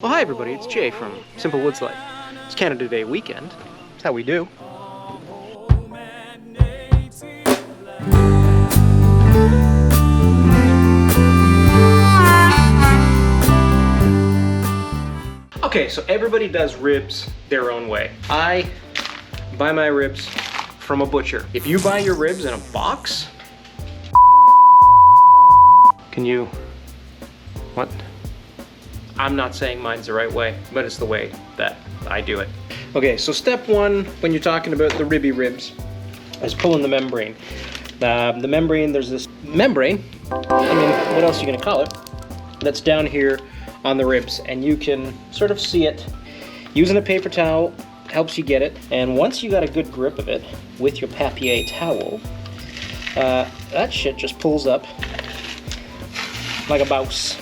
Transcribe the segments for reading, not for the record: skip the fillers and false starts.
Well, hi everybody, it's Jay from Simple Woods Life. It's Canada Day weekend. That's how we do. Okay, so everybody does ribs their own way. I buy my ribs from a butcher. If you buy your ribs in a box, can you, what? I'm not saying mine's the right way, but it's the way that I do it. Okay, so step one when you're talking about the ribby ribs is pulling the membrane. The membrane, there's this membrane, I mean, what else are you gonna call it, that's down here on the ribs, and you can sort of see it. Using a paper towel helps you get it, and once you got a good grip of it with your papier towel, that shit just pulls up like a mouse.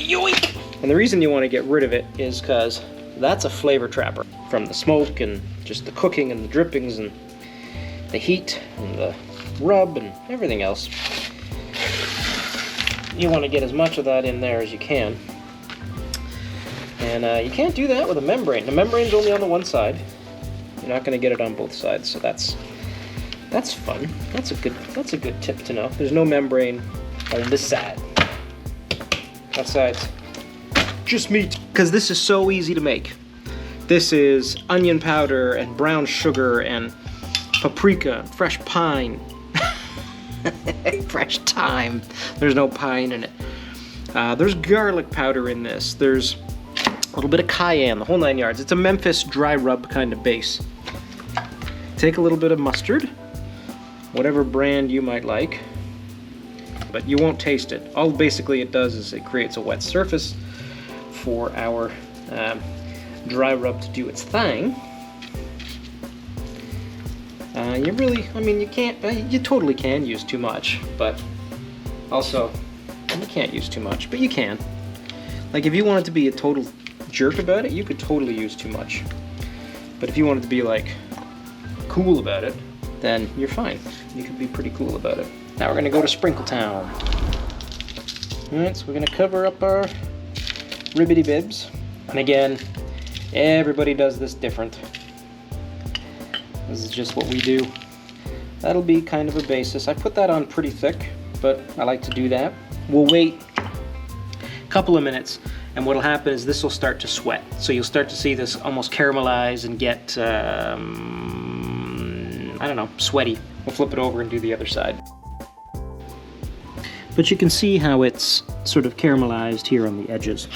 Yoink! And the reason you want to get rid of it is because that's a flavor trapper from the smoke and just the cooking and the drippings and the heat and the rub and everything else. You want to get as much of that in there as you can. And you can't do that with a membrane. The membrane's only on the one side. You're not going to get it on both sides, so that's fun. That's a good tip to know. There's no membrane on this side. That side's just meat. Because this is so easy to make. This is onion powder and brown sugar and paprika, fresh pine, fresh thyme. There's no pine in it. There's garlic powder in this. There's a little bit of cayenne, the whole 9 yards. It's a Memphis dry rub kind of base. Take a little bit of mustard, whatever brand you might like, but you won't taste it. All basically it does is it creates a wet surface for our dry rub to do its thing. You totally can use too much, but also you can't use too much, but you can. Like if you wanted to be a total jerk about it, you could totally use too much. But if you wanted to be like cool about it, then you're fine. You could be pretty cool about it. Now we're gonna go to Sprinkle Town. Alright, so we're gonna cover up our ribbity bibs. And again, everybody does this different. This is just what we do. That'll be kind of a basis. I put that on pretty thick, but I like to do that. We'll wait a couple of minutes, and what'll happen is this will start to sweat. So you'll start to see this almost caramelize and get, I don't know, sweaty. We'll flip it over and do the other side. But you can see how it's sort of caramelized here on the edges.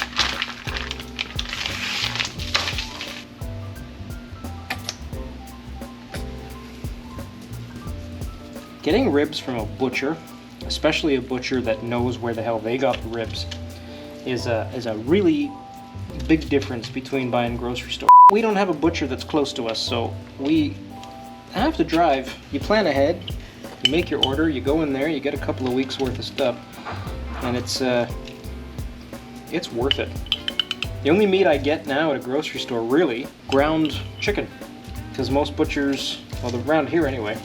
Getting ribs from a butcher, especially a butcher that knows where the hell they got the ribs, is a really big difference between buying grocery store. We don't have a butcher that's close to us, so we have to drive. You plan ahead, you make your order, you go in there, you get a couple of weeks worth of stuff, and it's worth it. The only meat I get now at a grocery store, really, ground chicken, because most butchers, well, around here anyway,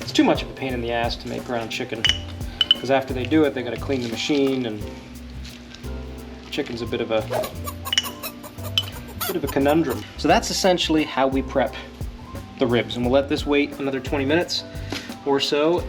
it's too much of a pain in the ass to make ground chicken, because after they do it, they got to clean the machine, and chicken's a bit of a conundrum. So that's essentially how we prep the ribs, and we'll let this wait another 20 minutes or so.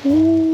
Ooh.